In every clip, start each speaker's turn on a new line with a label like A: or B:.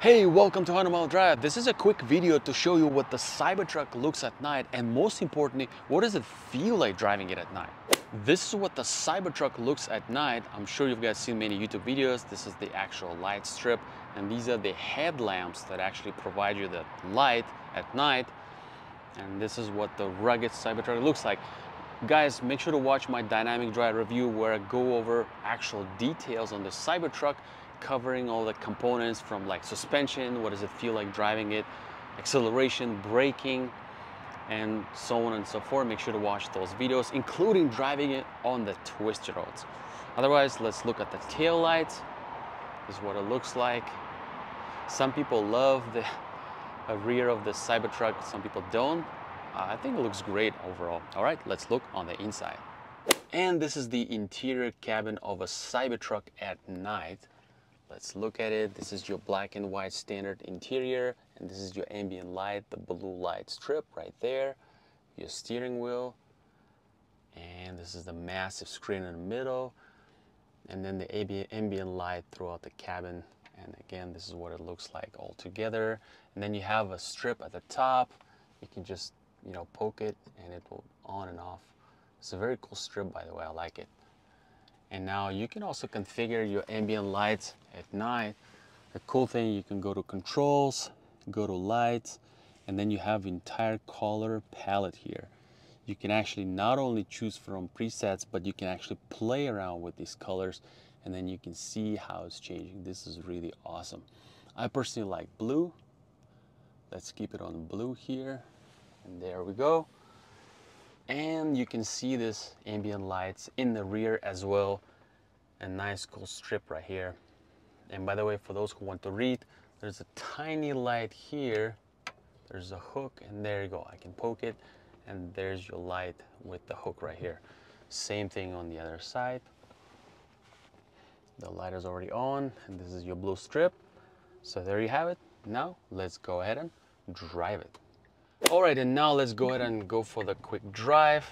A: Hey, welcome to 100 Mile Drive. This is a quick video to show you what the Cybertruck looks at night, and most importantly, what does it feel like driving it at night. This is what the Cybertruck looks at night. I'm sure you've guys seen many YouTube videos. This is the actual light strip, and these are the headlamps that actually provide you the light at night. And this is what the rugged Cybertruck looks like. Guys, make sure to watch my dynamic drive review where I go over actual details on the Cybertruck, covering all the components from like suspension, what does it feel like driving it, acceleration, braking, and so on and so forth. Make sure to watch those videos, including driving it on the twisted roads. Otherwise, let's look at the tail lights. This is what it looks like. Some people love the rear of the Cybertruck, some people don't. I think it looks great overall. All right, let's look on the inside. And this is the interior cabin of a Cybertruck at night. Let's look at it. This is your black and white standard interior, and this is your ambient light, the blue light strip right there, your steering wheel, and this is the massive screen in the middle, and then the ambient light throughout the cabin. And again, this is what it looks like all together. And then you have a strip at the top. You can just, poke it and it will on and off. It's a very cool strip, by the way. I like it. And now you can also configure your ambient lights at night. The cool thing, you can go to controls, go to lights, and then you have entire color palette here. You can actually not only choose from presets, but you can actually play around with these colors, and then you can see how it's changing. This is really awesome. I personally like blue. Let's keep it on blue here, and there we go. And you can see this ambient lights in the rear as well. A nice cool strip right here. And by the way, for those who want to read, there's a tiny light here. There's a hook, and there you go. I can poke it, and there's your light with the hook right here. Same thing on the other side. The light is already on, and this is your blue strip. So there you have it. Now let's go ahead and drive it. All right, and now let's go ahead and go for the quick drive.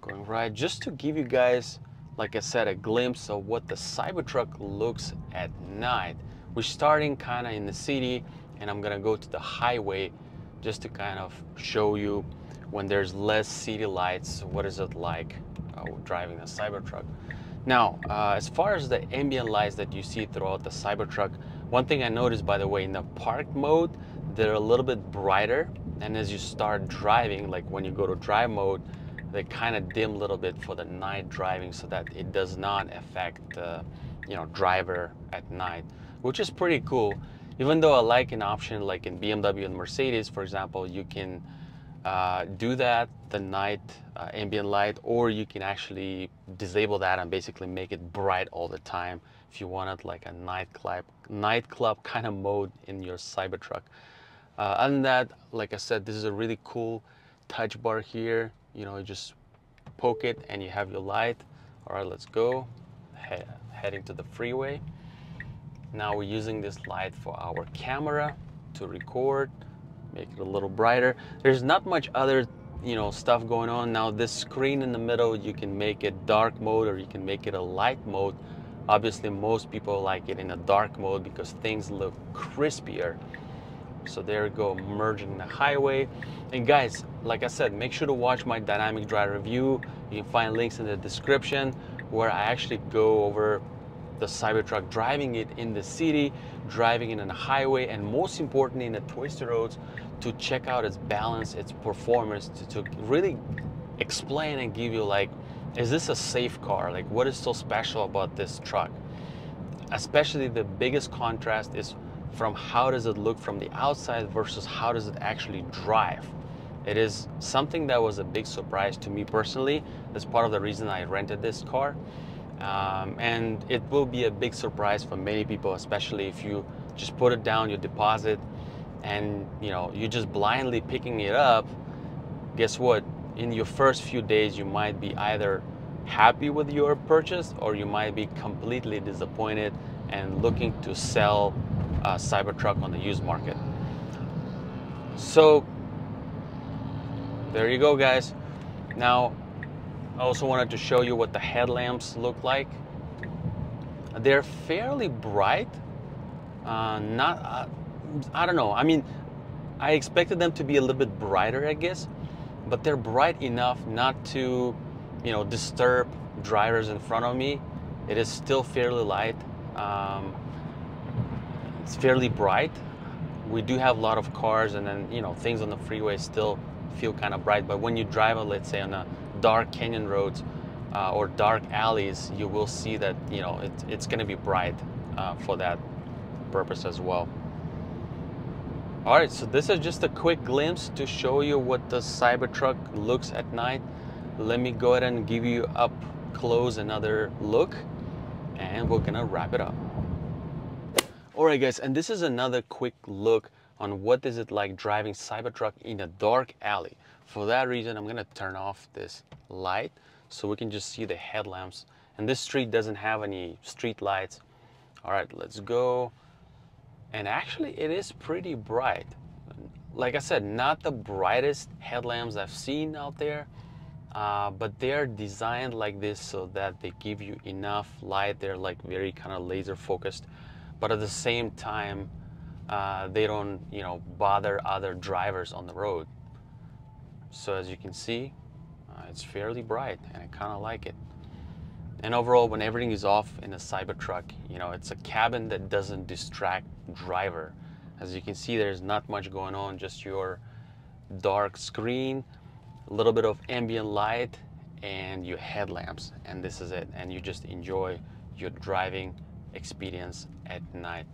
A: Going right, just to give you guys, like I said, a glimpse of what the Cybertruck looks at night. We're starting kind of in the city, and I'm gonna go to the highway just to kind of show you when there's less city lights, what is it like driving the Cybertruck. Now, as far as the ambient lights that you see throughout the Cybertruck, one thing I noticed, by the way, in the park mode, they're a little bit brighter. And as you start driving, like when you go to drive mode, they kind of dim a little bit for the night driving so that it does not affect the driver at night, which is pretty cool. Even though I like an option like in BMW and Mercedes, for example, you can do that, the night ambient light, or you can actually disable that and basically make it bright all the time if you wanted like a nightclub kind of mode in your Cybertruck. Other than that, like I said, this is a really cool touch bar here. You just poke it and you have your light. All right, let's go. Heading to the freeway. Now we're using this light for our camera to record, make it a little brighter. There's not much other stuff going on. Now this screen in the middle, you can make it dark mode or you can make it a light mode. Obviously, most people like it in a dark mode because things look crispier. So there we go, merging the highway. And guys, like I said, make sure to watch my dynamic drive review. You can find links in the description where I actually go over the Cybertruck, driving it in the city, driving it on the highway, and most importantly in the twisted roads, to check out its balance, its performance, to really explain and give you like, is this a safe car? Like, what is so special about this truck? Especially the biggest contrast is from how does it look from the outside versus how does it actually drive. It is something that was a big surprise to me personally. That's part of the reason I rented this car. And it will be a big surprise for many people, especially if you just put it down, you deposit, and you're just blindly picking it up. Guess what? In your first few days, you might be either happy with your purchase or you might be completely disappointed and looking to sell a Cybertruck on the used market. So there you go, guys. Now I also wanted to show you what the headlamps look like. They're fairly bright, I don't know. I mean, I expected them to be a little bit brighter, I guess, but they're bright enough not to, disturb drivers in front of me. It is still fairly light. It's fairly bright. We do have a lot of cars, and then things on the freeway still feel kind of bright. But when you drive, let's say on a dark canyon roads or dark alleys, you will see that it's going to be bright for that purpose as well. All right, so this is just a quick glimpse to show you what the Cybertruck looks at night. Let me go ahead and give you up close another look, and we're gonna wrap it up. All right, guys, and this is another quick look on what is it like driving Cybertruck in a dark alley. For that reason, I'm gonna turn off this light so we can just see the headlamps. And this street doesn't have any street lights. All right, let's go. And actually, it is pretty bright. Like I said, not the brightest headlamps I've seen out there, but they're designed like this so that they give you enough light. They're like very kind of laser focused, but at the same time, they don't, bother other drivers on the road. So as you can see, it's fairly bright, and I kind of like it. And overall, when everything is off in a Cybertruck, it's a cabin that doesn't distract driver. As you can see, there's not much going on, just your dark screen, a little bit of ambient light, and your headlamps, and this is it. And you just enjoy your driving experience at night.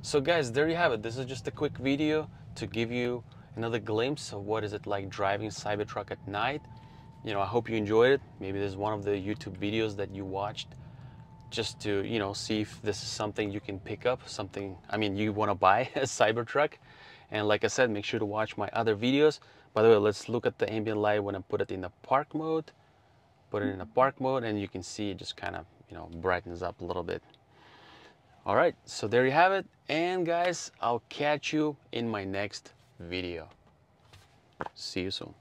A: So guys, there you have it. This is just a quick video to give you another glimpse of what is it like driving Cybertruck at night. I hope you enjoyed it. Maybe this is one of the YouTube videos that you watched just to, see if this is something you can pick up, you want to buy a Cybertruck. And like I said, make sure to watch my other videos. By the way, let's look at the ambient light when I put it in the park mode. Put it in the park mode, and you can see it just kind of, brightens up a little bit. All right, so there you have it. And guys, I'll catch you in my next video. See you soon.